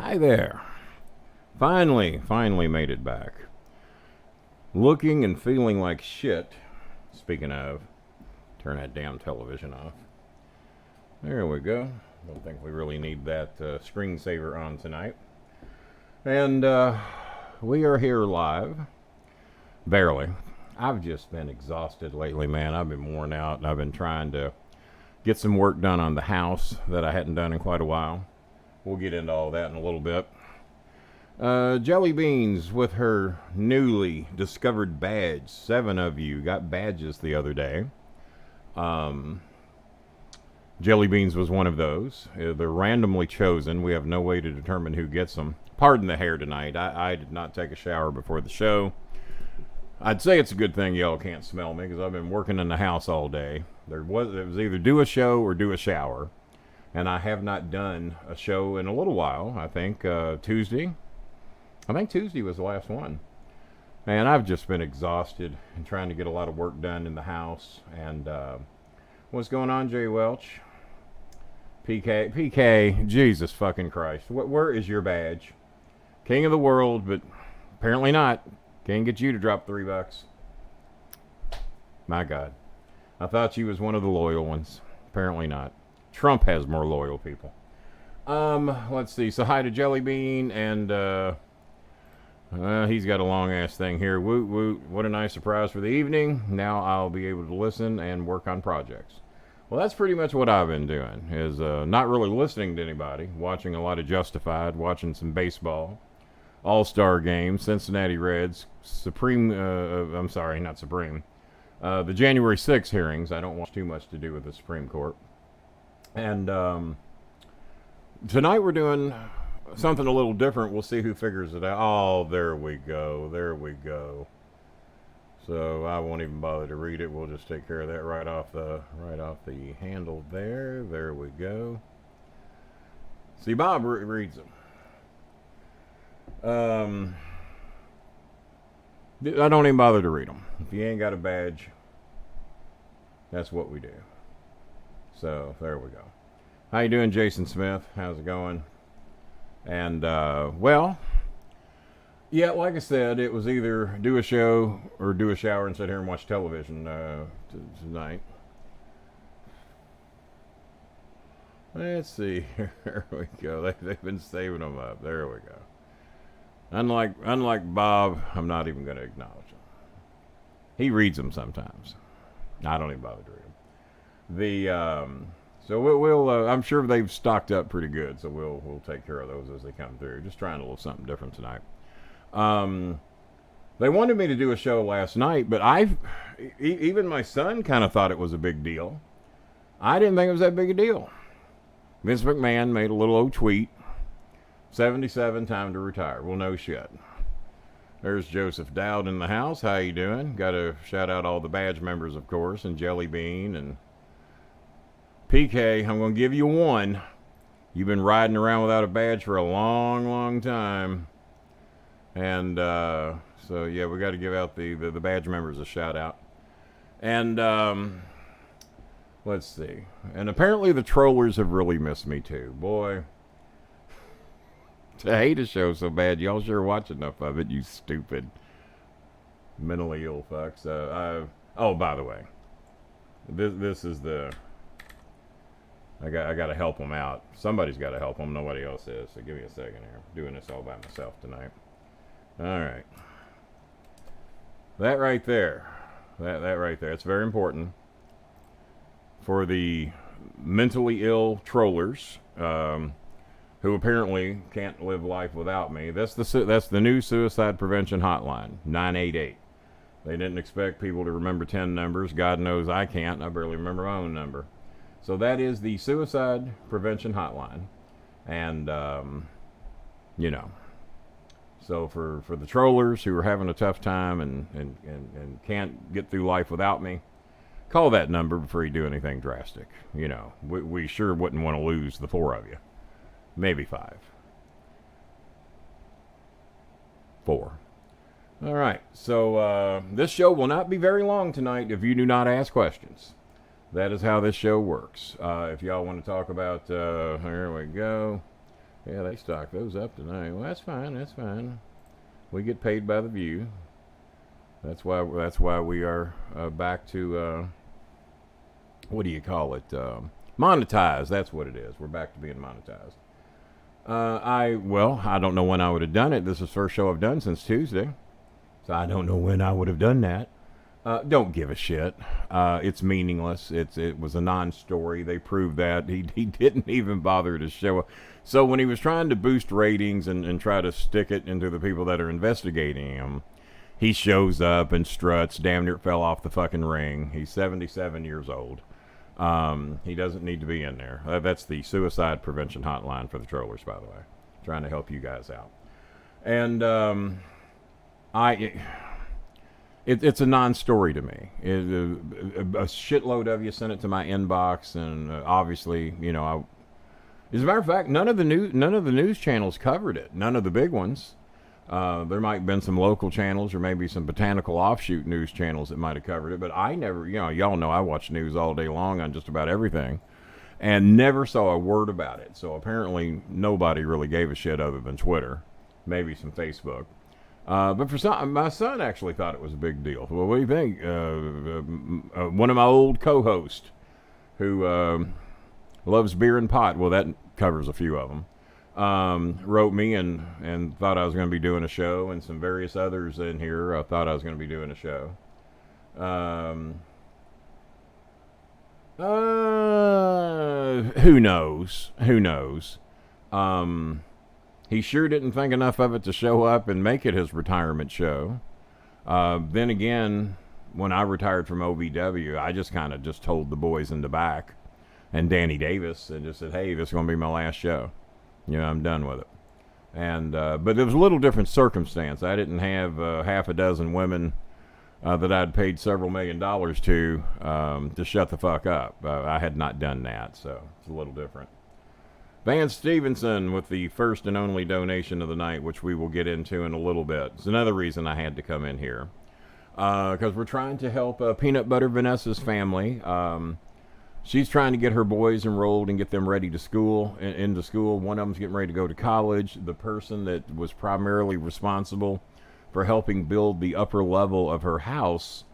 Hi there. Finally made it back. Looking and feeling like shit. Speaking of, turn that damn television off. There we go. Don't think we really need that screensaver on tonight. And we are here live. Barely. I've just been exhausted lately, man. I've been worn out, and I've been trying to get some work done on the house that I hadn't done in quite a while. We'll get into all that in a little bit. Jelly Beans with her newly discovered badge. 7 of you got badges the other day. Jelly Beans was one of those. They're randomly chosen. We have no way to determine who gets them. Pardon the hair tonight. I did not take a shower before the show. I'd say it's a good thing y'all can't smell me because I've been working in the house all day. It was either do a show or do a shower. And I have not done a show in a little while. I think Tuesday. I think Tuesday was the last one. And I've just been exhausted and trying to get a lot of work done in the house. And what's going on, Jay Welch? PK, Jesus fucking Christ. Where is your badge? King of the world, but apparently not. Can't get you to drop $3. My God. I thought you was one of the loyal ones. Apparently not. Trump has more loyal people. Let's see. So hi to Jelly Bean, and he's got a long ass thing here. Woot woot. What a nice surprise for the evening. Now I'll be able to listen and work on projects. Well, that's pretty much what I've been doing, is not really listening to anybody, watching a lot of Justified, watching some baseball, All-Star games, Cincinnati Reds, I'm sorry, not Supreme, the January 6th hearings. I don't want too much to do with the Supreme Court. And tonight we're doing something a little different. We'll see who figures it out. Oh, there we go. There we go. So I won't even bother to read it. We'll just take care of that right off the handle there. There we go. See, Bob reads them. I don't even bother to read them. If you ain't got a badge, that's what we do. So there we go. How you doing, Jason Smith? How's it going? And well, yeah, like I said, it was either do a show or do a shower and sit here and watch television tonight. Let's see. There we go. They've been saving them up. There we go. Unlike Bob, I'm not even going to acknowledge him. He reads them sometimes. I don't even bother to read them. So we'll I'm sure they've stocked up pretty good, so we'll take care of those as they come through. Just trying a little something different tonight. They wanted me to do a show last night, but even my son kind of thought it was a big deal. I didn't think it was that big a deal. Vince McMahon made a little old tweet. 77, time to retire. Well, no shit. There's Joseph Dowd in the house. How you doing? Got to shout out all the badge members, of course, and Jelly Bean and PK. I'm going to give you one. You've been riding around without a badge for a long, long time. And so, yeah, we got to give out the badge members a shout out. And let's see. And apparently the trollers have really missed me too. Boy, to hate a show so bad, y'all sure watch enough of it, you stupid mentally ill fucks. Oh, by the way, this is the... I got to help them out. Somebody's got to help them. Nobody else is. So give me a second here. I'm doing this all by myself tonight. All right. That right there. That right there. It's very important for the mentally ill trollers who apparently can't live life without me. That's the new suicide prevention hotline, 988. They didn't expect people to remember 10 numbers. God knows I can't. I barely remember my own number. So that is the suicide prevention hotline. And, you know, so for the trollers who are having a tough time and can't get through life without me, call that number before you do anything drastic. You know, we sure wouldn't want to lose the 4 of you. Maybe 5. 4. All right. So this show will not be very long tonight if you do not ask questions. That is how this show works. If y'all want to talk about, here we go. Yeah, they stocked those up tonight. Well, that's fine. That's fine. We get paid by the view. That's why we are back to what do you call it? Monetized. That's what it is. We're back to being monetized. I don't know when I would have done it. This is the first show I've done since Tuesday, so I don't know when I would have done that. Don't give a shit. It's meaningless. It was a non-story. They proved that he didn't even bother to show up. So when he was trying to boost ratings and try to stick it into the people that are investigating him, he shows up and struts. Damn near fell off the fucking ring. He's 77 years old. He doesn't need to be in there. That's the suicide prevention hotline for the trollers, by the way. Trying to help you guys out. And it's a non-story to me. A shitload of you sent it to my inbox, and obviously, as a matter of fact, none of the news channels covered it. None of the big ones. There might have been some local channels or maybe some botanical offshoot news channels that might have covered it, but I never, y'all know I watch news all day long on just about everything, and never saw a word about it. So apparently nobody really gave a shit other than Twitter, maybe some Facebook. But for some, my son actually thought it was a big deal. Well, what do you think? One of my old co-hosts who loves beer and pot, well, that covers a few of them, wrote me and thought I was going to be doing a show, and some various others in here thought I was going to be doing a show. Who knows? Who knows? He sure didn't think enough of it to show up and make it his retirement show. Then again, when I retired from OVW, I just kind of just told the boys in the back and Danny Davis and just said, hey, this is going to be my last show. I'm done with it. And but it was a little different circumstance. I didn't have half a dozen women that I'd paid several $1 million to shut the fuck up. I had not done that, so it's a little different. Van Stevenson with the first and only donation of the night, which we will get into in a little bit. It's another reason I had to come in here. Because we're trying to help Peanut Butter Vanessa's family. She's trying to get her boys enrolled and get them ready to school, into school. One of them's getting ready to go to college. The person that was primarily responsible for helping build the upper level of her house,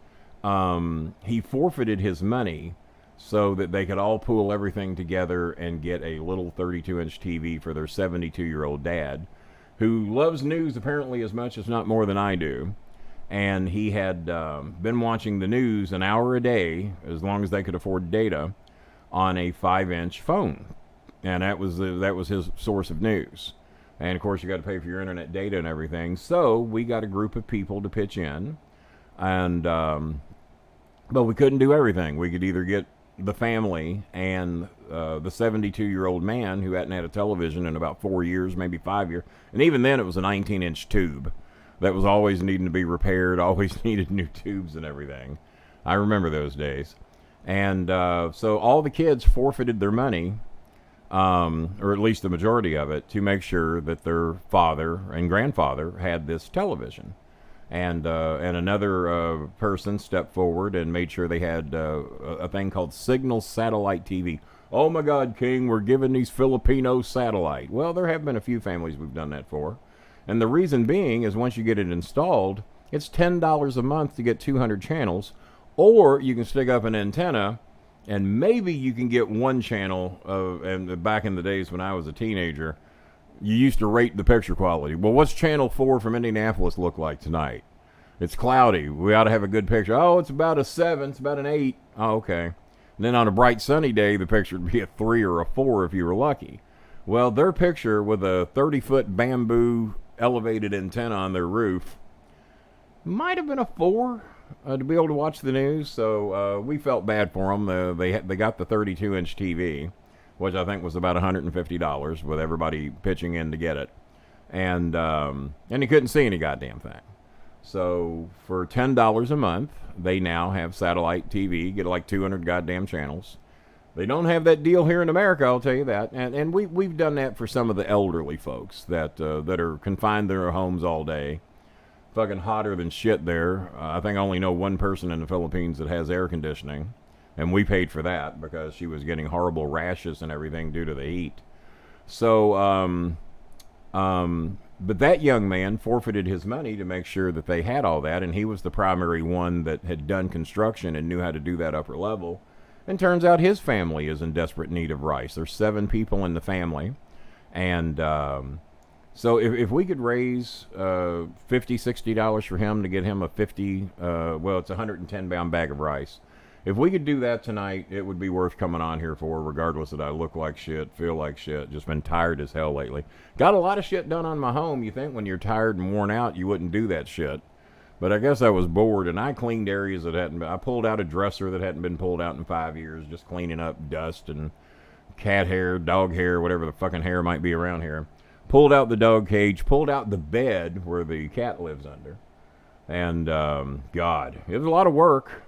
he forfeited his money so that they could all pool everything together and get a little 32-inch TV for their 72-year-old dad, who loves news apparently as much, if not more than I do. And he had been watching the news an hour a day, as long as they could afford data, on a 5-inch phone. And that was his source of news. And, of course, you got to pay for your internet data and everything. So we got a group of people to pitch in. And but we couldn't do everything. We could either get the family and the 72-year-old man who hadn't had a television in about 4 years, maybe 5 years. And even then, it was a 19-inch tube that was always needing to be repaired, always needed new tubes and everything. I remember those days. And so all the kids forfeited their money, or at least the majority of it, to make sure that their father and grandfather had this television. And another person stepped forward and made sure they had a thing called Signal Satellite TV. Oh my God, King, we're giving these Filipinos satellite. Well, there have been a few families we've done that for. And the reason being is once you get it installed, it's $10 a month to get 200 channels, or you can stick up an antenna, and maybe you can get one channel. And back in the days when I was a teenager, you used to rate the picture quality. Well, what's channel 4 from Indianapolis look like tonight? It's cloudy. We ought to have a good picture. Oh, it's about a 7. It's about an 8. Oh, okay. And then on a bright sunny day, the picture would be a 3 or a 4 if you were lucky. Well, their picture with a 30-foot bamboo elevated antenna on their roof might have been a 4 to be able to watch the news. So we felt bad for them. They got the 32-inch TV, which I think was about $150 with everybody pitching in to get it. And you couldn't see any goddamn thing. So for $10 a month, they now have satellite TV, get like 200 goddamn channels. They don't have that deal here in America, I'll tell you that. And we've done that for some of the elderly folks that are confined to their homes all day. Fucking hotter than shit there. I think I only know one person in the Philippines that has air conditioning. And we paid for that because she was getting horrible rashes and everything due to the heat. So, but that young man forfeited his money to make sure that they had all that, and he was the primary one that had done construction and knew how to do that upper level. And turns out his family is in desperate need of rice. There's 7 people in the family, and so if we could raise $50-$60 for him to get him a 50, well, it's a 110-pound bag of rice. If we could do that tonight, it would be worth coming on here for, regardless that I look like shit, feel like shit. Just been tired as hell lately. Got a lot of shit done on my home. You think when you're tired and worn out, you wouldn't do that shit. But I guess I was bored, and I cleaned areas that hadn't been. I pulled out a dresser that hadn't been pulled out in 5 years, just cleaning up dust and cat hair, dog hair, whatever the fucking hair might be around here. Pulled out the dog cage, pulled out the bed where the cat lives under. And, God, it was a lot of work.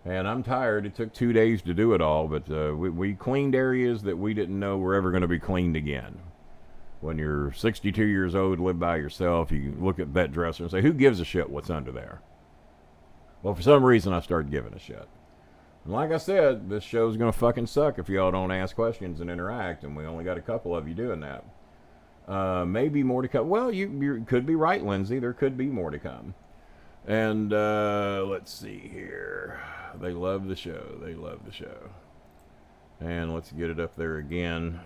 And I'm tired. It took 2 days to do it all, but we cleaned areas that we didn't know were ever going to be cleaned again. When you're 62 years old, live by yourself, you look at that dresser and say, who gives a shit what's under there? Well, for some reason, I started giving a shit. And like I said, this show's going to fucking suck if y'all don't ask questions and interact, and we only got a couple of you doing that. Maybe more to come. Well, you could be right, Lindsay. There could be more to come. And let's see here. They love the show. They love the show. And let's get it up there again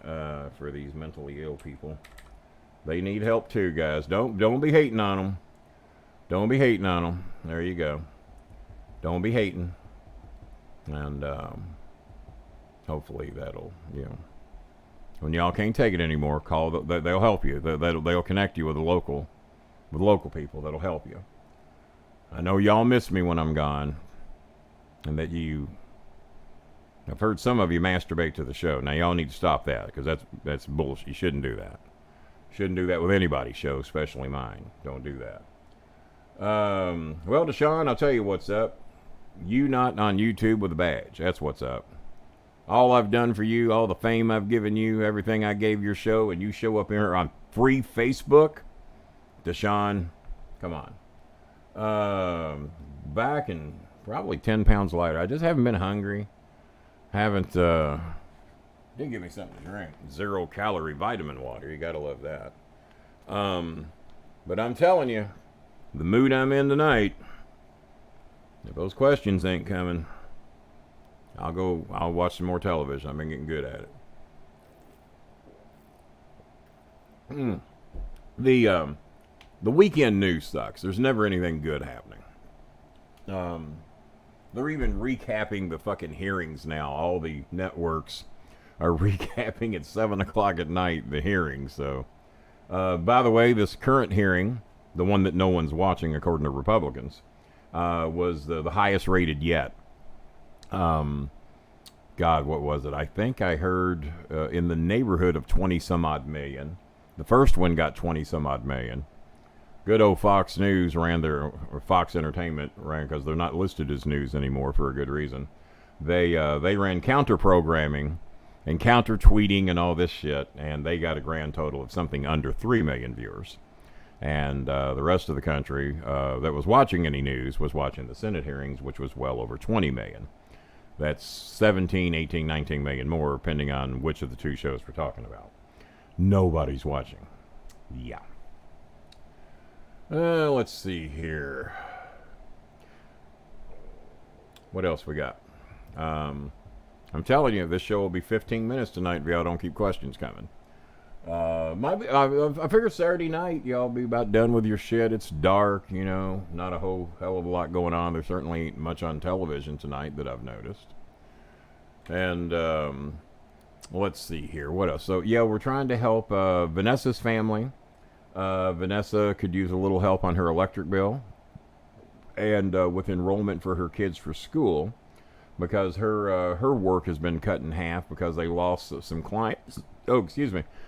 for these mentally ill people. They need help too, guys. Don't be hating on them. Don't be hating on them. There you go. Don't be hating. And hopefully that'll, when y'all can't take it anymore, call. They'll help you. They'll connect you with local people that'll help you. I know y'all miss me when I'm gone, and that I've heard some of you masturbate to the show. Now y'all need to stop that, because that's bullshit. You shouldn't do that. Shouldn't do that with anybody's show, especially mine. Don't do that. Well, Deshaun, I'll tell you what's up. You not on YouTube with a badge. That's what's up. All I've done for you, all the fame I've given you, everything I gave your show, and you show up here on free Facebook. Deshaun, come on. Back and probably 10 pounds lighter. I just haven't been hungry. Haven't, did give me something to drink. 0-calorie vitamin water. You gotta love that. But I'm telling you, the mood I'm in tonight, if those questions ain't coming, I'll watch some more television. I've been getting good at it. The weekend news sucks. There's never anything good happening. They're even recapping the fucking hearings now. All the networks are recapping at 7 o'clock at night, the hearings. So, by the way, this current hearing, the one that no one's watching according to Republicans, was the highest rated yet. God, what was it? I think I heard in the neighborhood of 20 some odd million. The first one got 20 some odd million. Good old Fox News ran or Fox Entertainment ran, because they're not listed as news anymore for a good reason. They ran counter programming and counter tweeting and all this shit, and they got a grand total of something under 3 million viewers. And the rest of the country that was watching any news was watching the Senate hearings, which was well over 20 million. That's 17, 18, 19 million more, depending on which of the two shows we're talking about. Nobody's watching. Yeah. Let's see here. What else we got? I'm telling you, this show will be 15 minutes tonight if y'all don't keep questions coming. I figure Saturday night y'all be about done with your shit. It's dark, not a whole hell of a lot going on. There certainly ain't much on television tonight that I've noticed. And let's see here. What else? So yeah, we're trying to help Vanessa's family. Vanessa could use a little help on her electric bill and with enrollment for her kids for school, because her work has been cut in half because they lost some clients.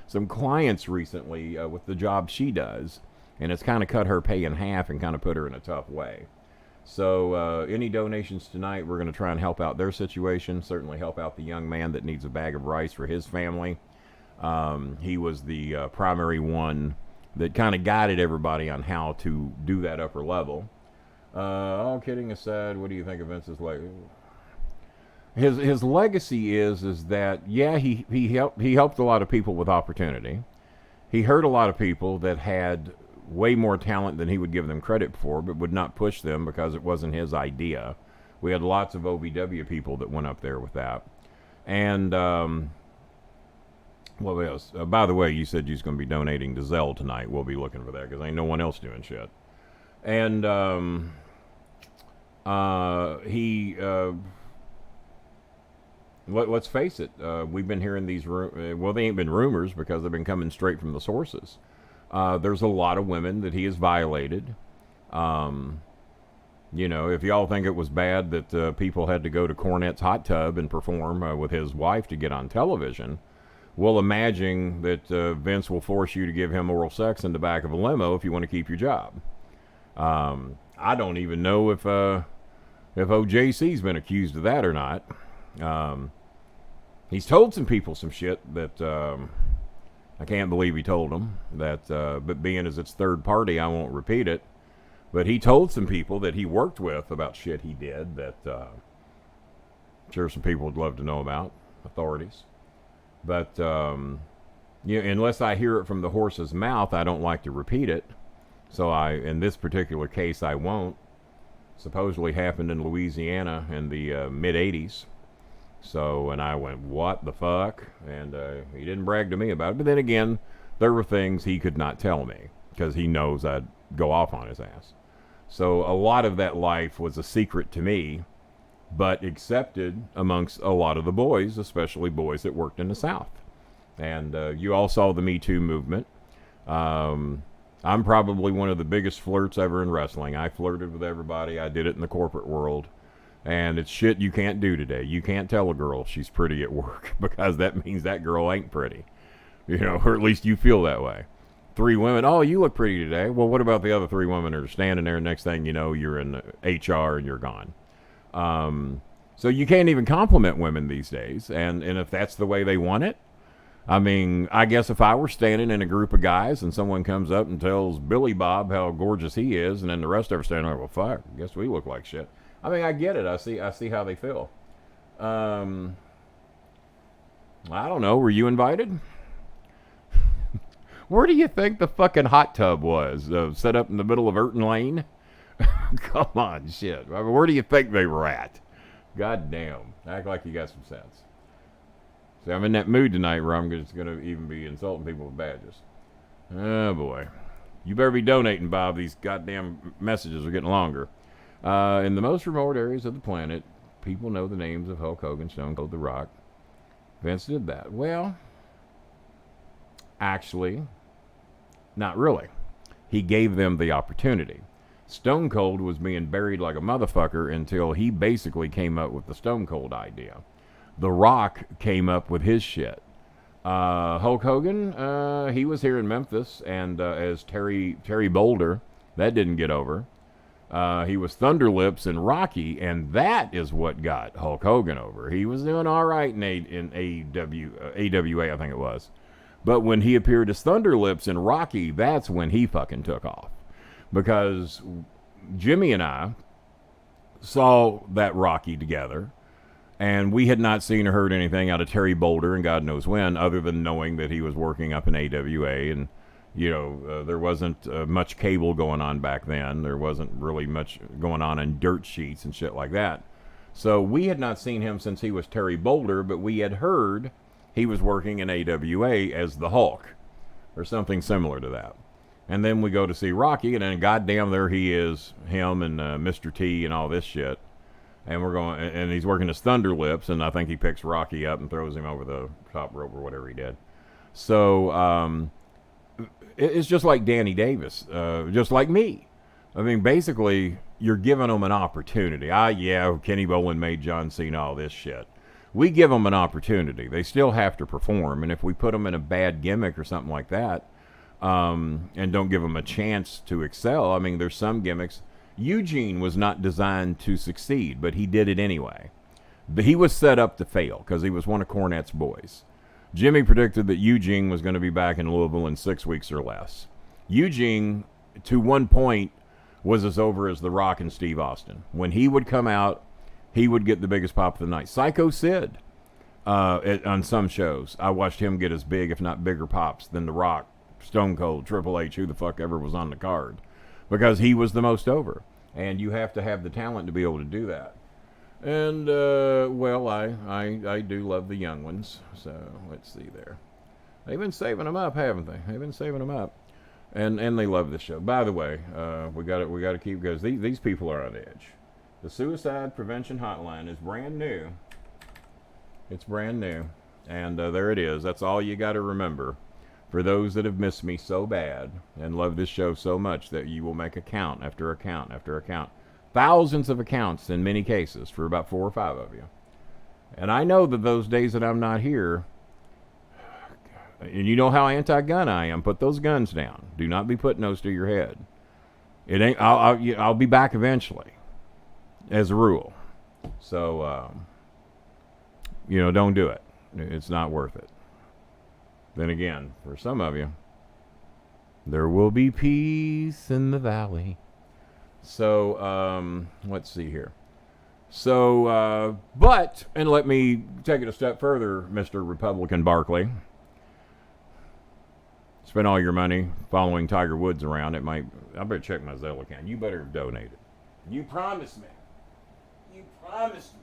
Some clients recently with the job she does, and it's kind of cut her pay in half and kind of put her in a tough way. So any donations tonight, we're going to try and help out their situation. Certainly help out the young man that needs a bag of rice for his family. He was the primary one that kind of guided everybody on how to do that upper level. All kidding aside, what do you think of Vince's like? his legacy is that yeah, he helped a lot of people with opportunity. He hurt a lot of people that had way more talent than he would give them credit for, but would not push them because it wasn't his idea. We had lots of OVW people that went up there with that. And what else? By the way, you said you was going to be donating to Zelle tonight. We'll be looking for that because ain't no one else doing shit. And he let's face it, we've been hearing these well, they ain't been rumors because they've been coming straight from the sources. There's a lot of women that he has violated. You know, if y'all think it was bad that people had to go to Cornette's hot tub and perform with his wife to get on television, well, imagine that Vince will force you to give him oral sex in the back of a limo if you want to keep your job. I don't even know if OJC's been accused of that or not. He's told some people some shit that I can't believe he told them that, but being as it's third party, I won't repeat it. But he told some people that he worked with about shit he did that I'm sure some people would love to know about, authorities. But you know, unless I hear it from the horse's mouth, I don't like to repeat it. So in this particular case, I won't. Supposedly happened in Louisiana in the mid 80s. So, and I went, what the fuck? And he didn't brag to me about it. But then again, there were things he could not tell me because he knows I'd go off on his ass. So a lot of that life was a secret to me, but accepted amongst a lot of the boys, especially boys that worked in the South. And you all saw the Me Too movement. I'm probably one of the biggest flirts ever in wrestling. I flirted with everybody. I did it in the corporate world. And it's shit you can't do today. You can't tell a girl she's pretty at work because that means that girl ain't pretty. You know, or at least you feel that way. 3 women, oh, you look pretty today. Well, what about the other 3 women that are standing there? Next thing you know, you're in HR and you're gone. So you can't even compliment women these days. And if that's the way they want it, I mean, I guess if I were standing in a group of guys and someone comes up and tells Billy Bob how gorgeous he is, and then the rest of us standing there, well, fuck, I guess we look like shit. I mean, I get it. I see how they feel. I don't know. Were you invited? Where do you think the fucking hot tub was? Set up in the middle of Urton Lane? Come on, shit. I mean, where do you think they were at? God damn. Act like you got some sense. See, I'm in that mood tonight where I'm just going to even be insulting people with badges. Oh, boy. You better be donating, Bob. These goddamn messages are getting longer. In the most remote areas of the planet, people know the names of Hulk Hogan, Stone Cold, The Rock. Vince did that. Well, actually, not really. He gave them the opportunity. Stone Cold was being buried like a motherfucker until he basically came up with the Stone Cold idea. The Rock came up with his shit. Hulk Hogan, he was here in Memphis, and as Terry Boulder, that didn't get over. He was Thunder Lips in Rocky, and that is what got Hulk Hogan over. He was doing all right in AWA, I think it was. But when he appeared as Thunder Lips in Rocky, that's when he fucking took off. Because Jimmy and I saw that Rocky together, and we had not seen or heard anything out of Terry Boulder and God knows when, other than knowing that he was working up in AWA. And, you know, there wasn't much cable going on back then. There wasn't really much going on in dirt sheets and shit like that. So we had not seen him since he was Terry Boulder, but we had heard he was working in AWA as the Hulk, or something similar to that. And then we go to see Rocky, and then goddamn there he is, him and Mr. T and all this shit. And we're going, and he's working his Thunder Lips, and I think he picks Rocky up and throws him over the top rope or whatever he did. So it's just like Danny Davis, just like me. I mean, basically, you're giving them an opportunity. Yeah, Kenny Bolin made John Cena, all this shit. We give them an opportunity. They still have to perform, and if we put them in a bad gimmick or something like that, and don't give them a chance to excel, I mean, there's some gimmicks. Eugene was not designed to succeed, but he did it anyway. But he was set up to fail because he was one of Cornette's boys. Jimmy predicted that Eugene was going to be back in Louisville in 6 weeks or less. Eugene, to one point, was as over as The Rock and Steve Austin. When he would come out, he would get the biggest pop of the night. Psycho Sid, on some shows, I watched him get as big, if not bigger, pops than The Rock, Stone Cold, Triple H, who the fuck ever was on the card, because he was the most over. And you have to have the talent to be able to do that. And, well, I do love the young ones. So, let's see there. They've been saving them up, haven't they? They've been saving them up. And they love this show. By the way, we got to keep, because these people are on edge. The Suicide Prevention Hotline is brand new. It's brand new. And there it is. That's all you got to remember. For those that have missed me so bad and love this show so much that you will make account after account after account. Thousands of accounts in many cases for about 4 or 5 of you. And I know that those days that I'm not here, and you know how anti-gun I am, put those guns down. Do not be putting those to your head. It ain't. I'll be back eventually, as a rule. So, don't do it. It's not worth it. Then again, for some of you, there will be peace in the valley. So, let's see here. So, and let me take it a step further, Mr. Republican Barkley. Spend all your money following Tiger Woods around. I better check my Zelle account. You better have donated. You promised me. You promised me.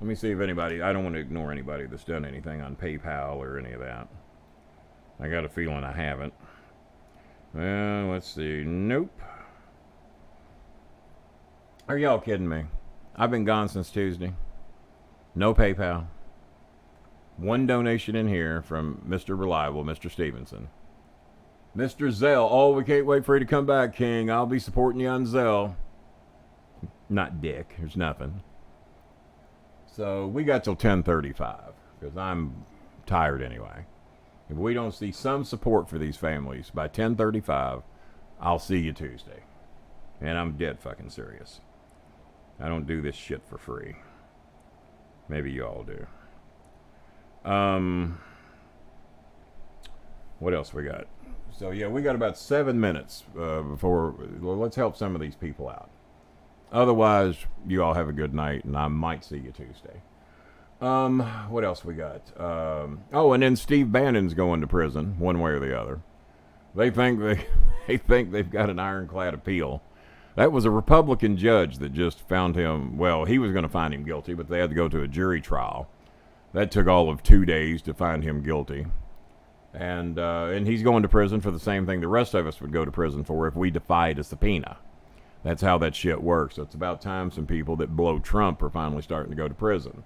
Let me see if anybody, I don't want to ignore anybody that's done anything on PayPal or any of that. I got a feeling I haven't. Well, let's see. Nope. Are y'all kidding me? I've been gone since Tuesday. No PayPal. One donation in here from Mr. Reliable, Mr. Stevenson. Mr. Zelle. Oh, we can't wait for you to come back, King. I'll be supporting you on Zelle. Not dick. There's nothing. So we got till 10:35 because I'm tired anyway. If we don't see some support for these families by 10:35, I'll see you Tuesday. And I'm dead fucking serious. I don't do this shit for free. Maybe you all do. What else we got? So yeah, we got about 7 minutes before. Well, let's help some of these people out. Otherwise, you all have a good night, and I might see you Tuesday. What else we got? And then Steve Bannon's going to prison, one way or the other. They think they've got an ironclad appeal. That was a Republican judge that just found him. Well, he was going to find him guilty, but they had to go to a jury trial. That took all of 2 days to find him guilty. And he's going to prison for the same thing the rest of us would go to prison for if we defied a subpoena. That's how that shit works. So it's about time some people that blow Trump are finally starting to go to prison.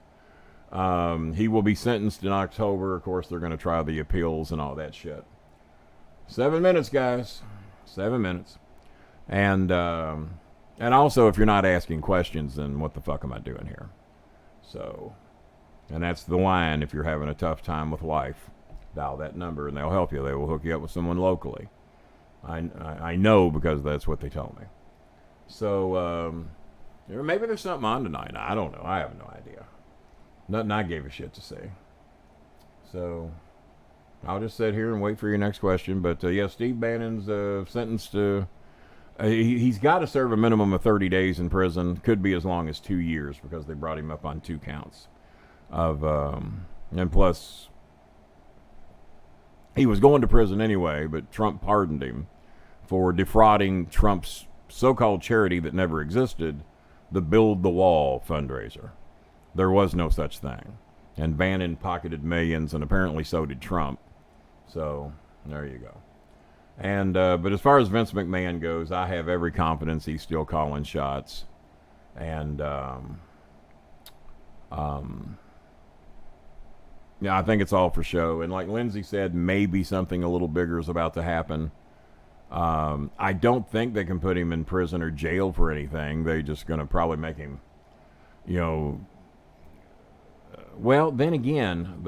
He will be sentenced in October. Of course, they're going to try the appeals and all that shit. 7 minutes, guys. 7 minutes. And also, if you're not asking questions, then what the fuck am I doing here? So, and that's the line. If you're having a tough time with life, dial that number and they'll help you. They will hook you up with someone locally. I know because that's what they told me. So, maybe there's something on tonight. I don't know. I have no idea. Nothing I gave a shit to say. So, I'll just sit here and wait for your next question. But, yeah, Steve Bannon's sentenced to... he's got to serve a minimum of 30 days in prison. Could be as long as 2 years because they brought him up on 2 counts. And plus, he was going to prison anyway, but Trump pardoned him for defrauding Trump's so-called charity that never existed, the Build the Wall fundraiser. There was no such thing. And Bannon pocketed millions, and apparently so did Trump. So, there you go. And but as far as Vince McMahon goes, I have every confidence he's still calling shots. And yeah, I think it's all for show. And like Lindsay said, maybe something a little bigger is about to happen. I don't think they can put him in prison or jail for anything. They're just going to probably make him, well, then again,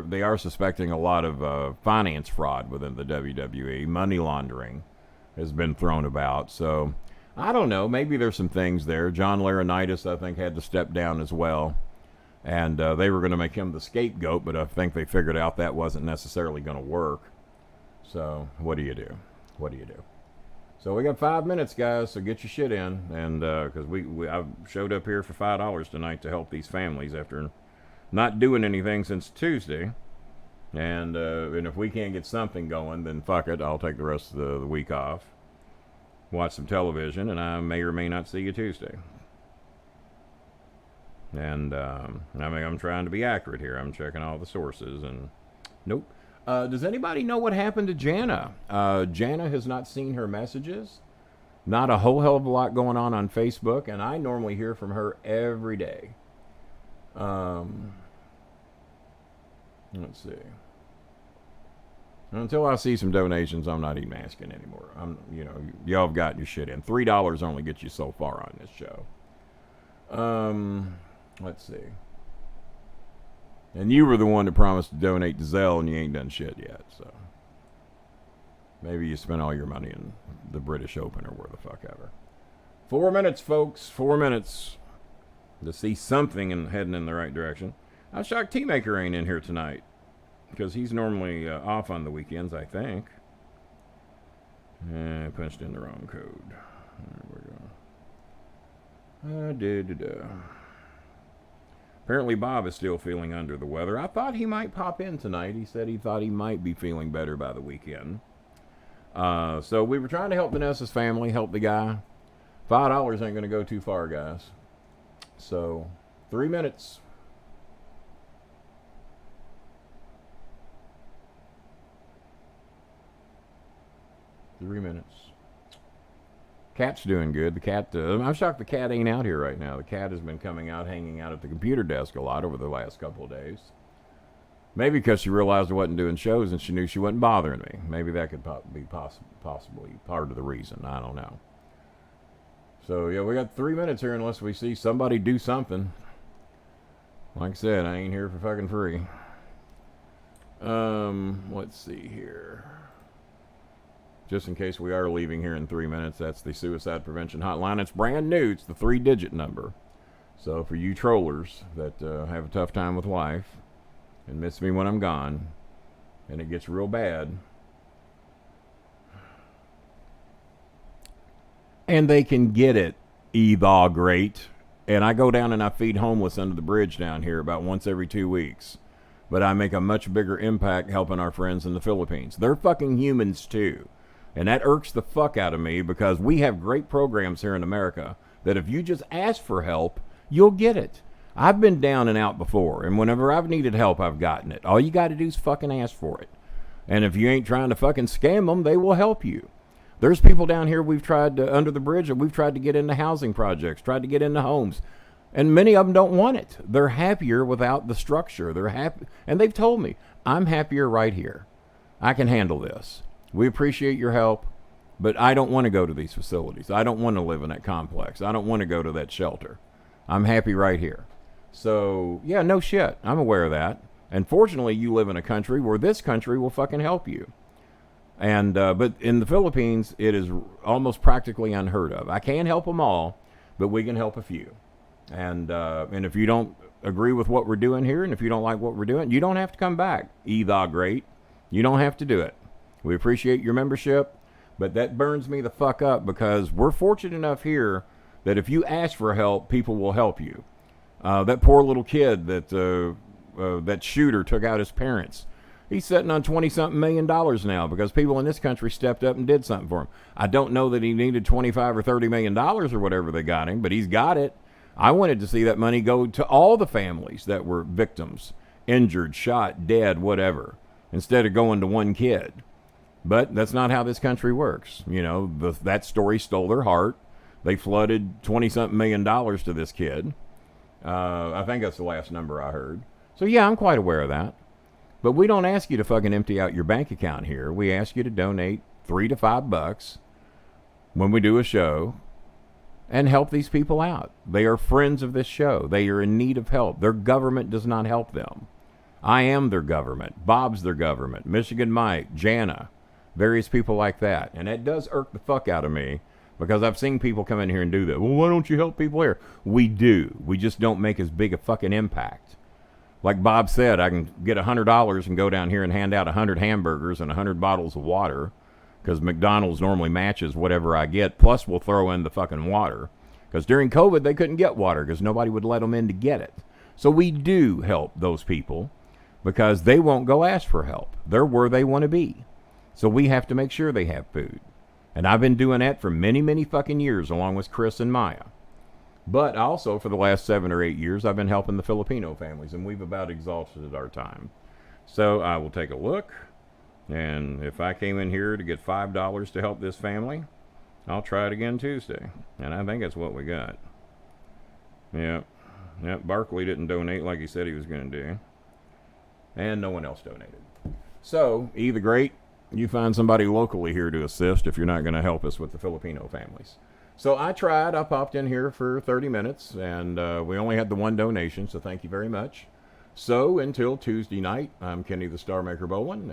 they are suspecting a lot of finance fraud within the WWE. Money laundering has been thrown about. So, I don't know. Maybe there's some things there. John Laurinaitis, I think, had to step down as well. And they were going to make him the scapegoat, but I think they figured out that wasn't necessarily going to work. So, what do you do? What do you do? So we got 5 minutes, guys. So get your shit in, and because I showed up here for $5 tonight to help these families after not doing anything since Tuesday. And if we can't get something going, then fuck it. I'll take the rest of the week off, watch some television, and I may or may not see you Tuesday. And I'm trying to be accurate here. I'm checking all the sources, and nope. Does anybody know what happened to Jana? Jana has not seen her messages. Not a whole hell of a lot going on Facebook, and I normally hear from her every day. Let's see. Until I see some donations, I'm not even asking anymore. Y'all have gotten your shit in. $3 only gets you so far on this show. Let's see. And you were the one that promised to donate to Zelle, and you ain't done shit yet, so. Maybe you spent all your money in the British Open or where the fuck ever. 4 minutes, folks. 4 minutes to see something and heading in the right direction. I'm shocked T-Maker ain't in here tonight, because he's normally off on the weekends, I think. I punched in the wrong code. There we go. Apparently Bob is still feeling under the weather. I thought he might pop in tonight. He said he thought he might be feeling better by the weekend. So we were trying to help Vanessa's family, help the guy. $5 ain't going to go too far, guys. So, 3 minutes. Cat's doing good. The cat, I'm shocked the cat ain't out here right now. The cat has been coming out, hanging out at the computer desk a lot over the last couple of days. Maybe because she realized I wasn't doing shows and she knew she wasn't bothering me. Maybe that could be possibly part of the reason. I don't know. So, yeah, we got 3 minutes here unless we see somebody do something. Like I said, I ain't here for fucking free. Let's see here. Just in case we are leaving here in 3 minutes, that's the Suicide Prevention Hotline. It's brand new. It's the 3-digit number. So for you trollers that have a tough time with life and miss me when I'm gone, and it gets real bad, and they can get it, thou great. And I go down and I feed homeless under the bridge down here about once every 2 weeks. But I make a much bigger impact helping our friends in the Philippines. They're fucking humans too. And that irks the fuck out of me because we have great programs here in America that if you just ask for help, you'll get it. I've been down and out before, and whenever I've needed help, I've gotten it. All you got to do is fucking ask for it. And if you ain't trying to fucking scam them, they will help you. There's people down here we've tried to, under the bridge, and we've tried to get into housing projects, tried to get into homes. And many of them don't want it. They're happier without the structure. They're happy. And they've told me, I'm happier right here. I can handle this. We appreciate your help, but I don't want to go to these facilities. I don't want to live in that complex. I don't want to go to that shelter. I'm happy right here. So, yeah, no shit. I'm aware of that. And fortunately, you live in a country where this country will fucking help you. And but in the Philippines, it is almost practically unheard of. I can't help them all, but we can help a few. And if you don't agree with what we're doing here, and if you don't like what we're doing, you don't have to come back. Thou great. You don't have to do it. We appreciate your membership, but that burns me the fuck up because we're fortunate enough here that if you ask for help, people will help you. That poor little kid that shooter took out his parents. He's sitting on $20-something million now because people in this country stepped up and did something for him. I don't know that he needed $25 or $30 million or whatever they got him, but he's got it. I wanted to see that money go to all the families that were victims, injured, shot, dead, whatever, instead of going to one kid. But that's not how this country works. You know, that story stole their heart. They flooded $20-something million to this kid. I think that's the last number I heard. So, yeah, I'm quite aware of that. But we don't ask you to fucking empty out your bank account here. We ask you to donate $3 to $5 when we do a show and help these people out. They are friends of this show. They are in need of help. Their government does not help them. I am their government. Bob's their government. Michigan Mike, Jana, various people like that. And that does irk the fuck out of me because I've seen people come in here and do that. Well, why don't you help people here? We do. We just don't make as big a fucking impact. Like Bob said, I can get $100 and go down here and hand out 100 hamburgers and 100 bottles of water because McDonald's normally matches whatever I get, plus we'll throw in the fucking water. Because during COVID, they couldn't get water because nobody would let them in to get it. So we do help those people because they won't go ask for help. They're where they want to be. So we have to make sure they have food. And I've been doing that for many, many fucking years, along with Chris and Maya. But also, for the last 7 or 8 years, I've been helping the Filipino families, and we've about exhausted our time. So I will take a look, and if I came in here to get $5 to help this family, I'll try it again Tuesday. And I think that's what we got. Yep. Barkley didn't donate like he said he was going to do. And no one else donated. So, E the Great, you find somebody locally here to assist if you're not going to help us with the Filipino families. So I tried. I popped in here for 30 minutes, and we only had the one donation, so thank you very much. So until Tuesday night, I'm Kenny the Starmaker Bolin.